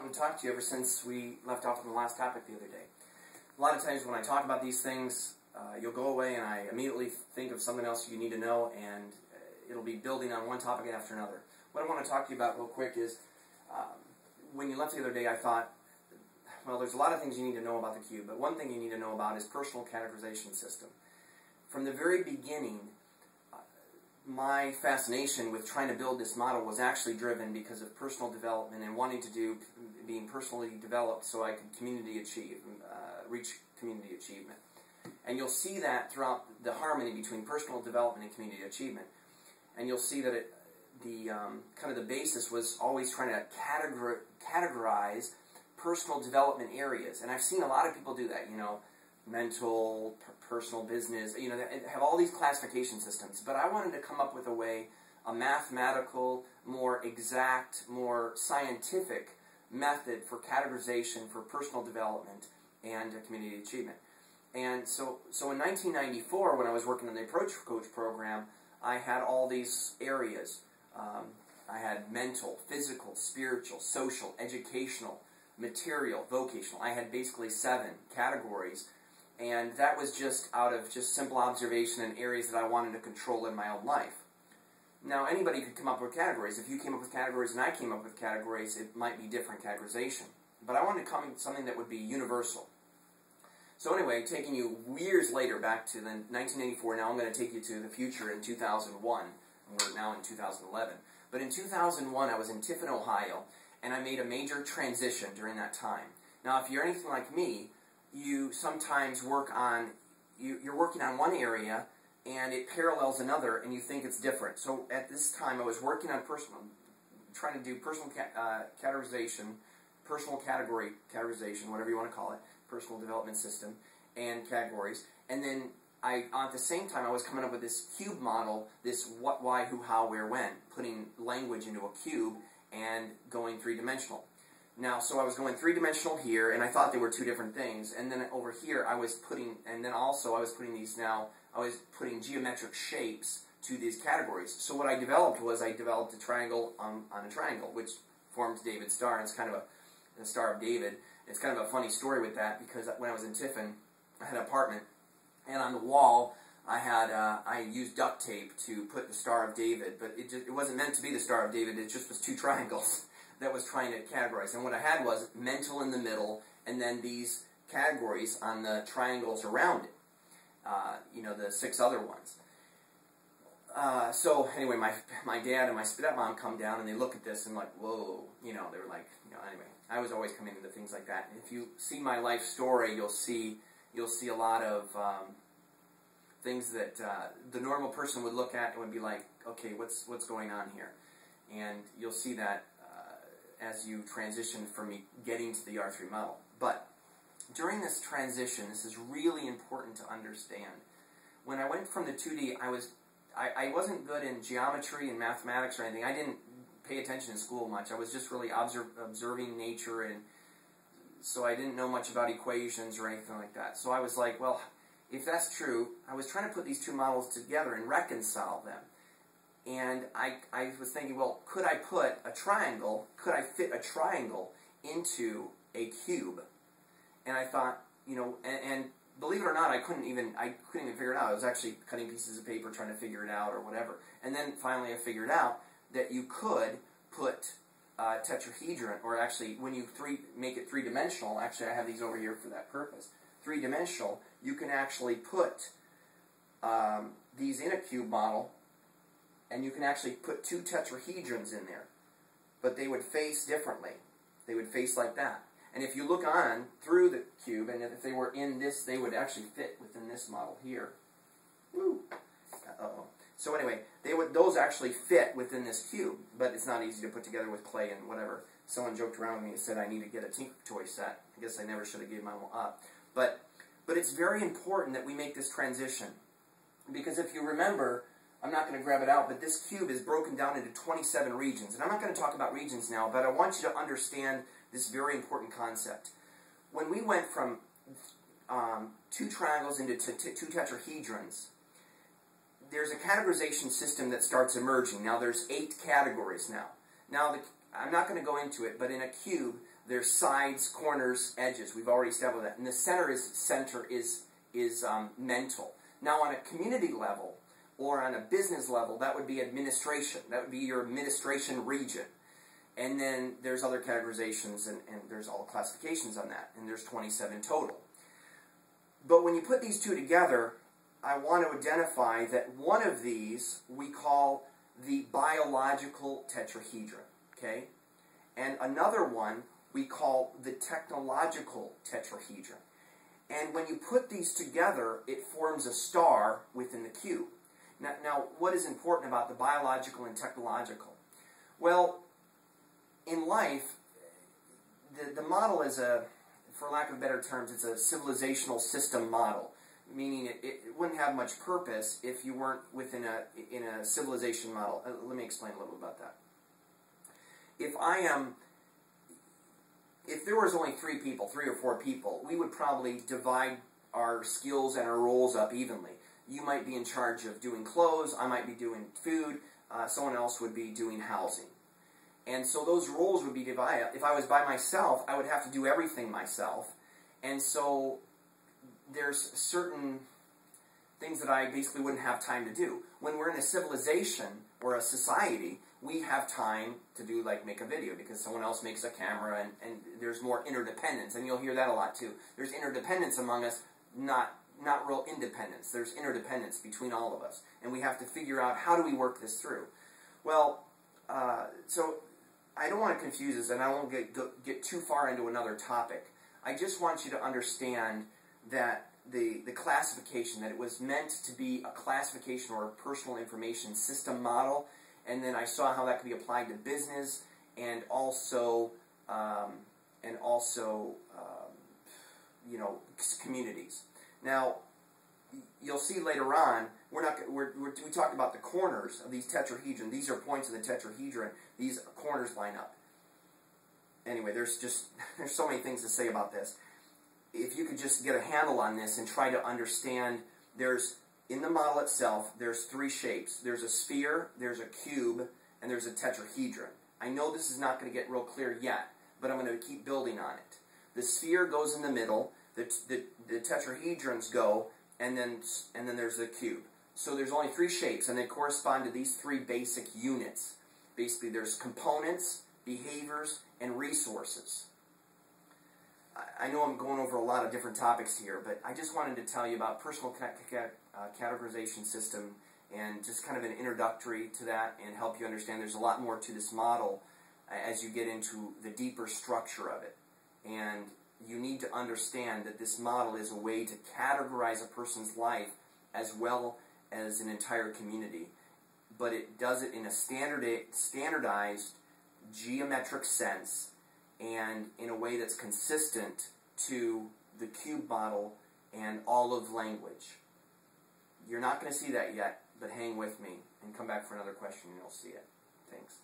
wanted to talk to you ever since we left off on the last topic the other day. A lot of times when I talk about these things, you'll go away and I immediately think of something else you need to know, and it'll be building on one topic after another. What I want to talk to you about real quick is, when you left the other day, I thought, well, there's a lot of things you need to know about the cube, but one thing you need to know about is personal categorization system. From the very beginning, my fascination with trying to build this model was actually driven because of personal development and wanting to do, being personally developed so I could reach community achievement. And you'll see that throughout the harmony between personal development and community achievement. And you'll see that kind of the basis was always trying to categorize personal development areas. And I've seen a lot of people do that, you know, mental, personal, business, you know, they have all these classification systems. But I wanted to come up with a way, a mathematical, more exact, more scientific method for categorization for personal development and community achievement. And so in 1994, when I was working on the Approach Coach program, I had all these areas. I had mental, physical, spiritual, social, educational, material, vocational. I had basically 7 categories. And that was just out of just simple observation in areas that I wanted to control in my own life. Now, anybody could come up with categories. If you came up with categories and I came up with categories, it might be different categorization. But I wanted to come up with something that would be universal. So anyway, taking you years later back to 1984, now I'm going to take you to the future in 2001. And we're now in 2011. But in 2001, I was in Tiffin, Ohio, and I made a major transition during that time. Now, if you're anything like me, you sometimes work on, you're working on one area and it parallels another and you think it's different. So at this time I was working on trying to do personal categorization, personal categorization, whatever you want to call it, personal development system, and categories. And then at the same time I was coming up with this cube model, this what, why, who, how, where, when, putting language into a cube and going 3-dimensional. Now, so I was going 3-dimensional here, and I thought they were 2 different things. And then over here, I was putting, and then also I was putting these now, I was putting geometric shapes to these categories. So what I developed was I developed a triangle on a triangle, which forms David's star. And it's kind of the Star of David. It's kind of a funny story with that, because when I was in Tiffin, I had an apartment, and on the wall, I used duct tape to put the Star of David, but it wasn't meant to be the Star of David. It just was 2 triangles that was trying to categorize. And what I had was mental in the middle, and then these categories on the triangles around it. You know, the 6 other ones. So anyway, my dad and my stepmom come down and they look at this and like, whoa, you know, they were like, you know, anyway, I was always coming into things like that. And if you see my life story, you'll see a lot of things that the normal person would look at and would be like, okay, what's going on here? And you'll see that as you transition from getting to the R3 model. But during this transition, this is really important to understand. When I went from the 2D, I wasn't good in geometry and mathematics or anything. I didn't pay attention in school much. I was just really observing nature, and so I didn't know much about equations or anything like that. So I was like, well, if that's true, I was trying to put these 2 models together and reconcile them. And I was thinking, well, could I put a triangle, could I fit a triangle into a cube? And I thought, you know, and believe it or not, I couldn't even figure it out. I was actually cutting pieces of paper trying to figure it out or whatever. And then finally I figured out that you could put tetrahedron, or actually when you make it 3-dimensional, actually I have these over here for that purpose. 3-dimensional, you can actually put these in a cube model, and you can actually put 2 tetrahedrons in there, but they would face differently. They would face like that. And if you look on through the cube, and if they were in this, they would actually fit within this model here. Woo! Uh-oh. So anyway, those actually fit within this cube, but it's not easy to put together with clay and whatever. Someone joked around with me and said I need to get a Tinker Toy set. I guess I never should have given mine up. But it's very important that we make this transition, because if you remember, I'm not going to grab it out, but this cube is broken down into 27 regions. And I'm not going to talk about regions now, but I want you to understand this very important concept. When we went from 2 triangles into 2 tetrahedrons, there's a categorization system that starts emerging. Now there's 8 categories now. Now I'm not going to go into it, but in a cube, there's sides, corners, edges. We've already established that. And the center is mental. Now, on a community level or on a business level, that would be administration. That would be your administration region. And then there's other categorizations, and there's all classifications on that. And there's 27 total. But when you put these two together, I want to identify that one of these we call the biological tetrahedron, okay? And another one we call the technological tetrahedron. And when you put these together, it forms a star within the cube. Now, what is important about the biological and technological? Well, in life, the model is for lack of better terms, it's a civilizational system model. Meaning it wouldn't have much purpose if you weren't within in a civilization model. Let me explain a little bit about that. If there was only 3 or 4 people, we would probably divide our skills and our roles up evenly. You might be in charge of doing clothes, I might be doing food, someone else would be doing housing. And so those roles would be divided. If I was by myself, I would have to do everything myself. And so there's certain things that I basically wouldn't have time to do. When we're in a civilization or a society, we have time to do, like, make a video because someone else makes a camera, and there's more interdependence. And you'll hear that a lot too. There's interdependence among us, not real independence. There's interdependence between all of us. And we have to figure out, how do we work this through? Well, so I don't want to confuse this, and I won't get too far into another topic. I just want you to understand that the classification, that it was meant to be a classification or a personal information system model, and then I saw how that could be applied to business and also you know, communities. Now, you'll see later on, we talked about the corners of these tetrahedron. These are points of the tetrahedron. These corners line up. Anyway, there's so many things to say about this. If you could just get a handle on this and try to understand, in the model itself, there's 3 shapes. There's a sphere, there's a cube, and there's a tetrahedron. I know this is not going to get real clear yet, but I'm going to keep building on it. The sphere goes in the middle, the tetrahedrons go, and then there's the cube. So there's only 3 shapes, and they correspond to these 3 basic units. Basically, there's components, behaviors, and resources. I know I'm going over a lot of different topics here, but I just wanted to tell you about personal categorization system and just kind of an introductory to that, and help you understand there's a lot more to this model as you get into the deeper structure of it. And you need to understand that this model is a way to categorize a person's life as well as an entire community. But it does it in a standardized geometric sense, and in a way that's consistent to the cube model and all of language. You're not going to see that yet, but hang with me and come back for another question and you'll see it. Thanks.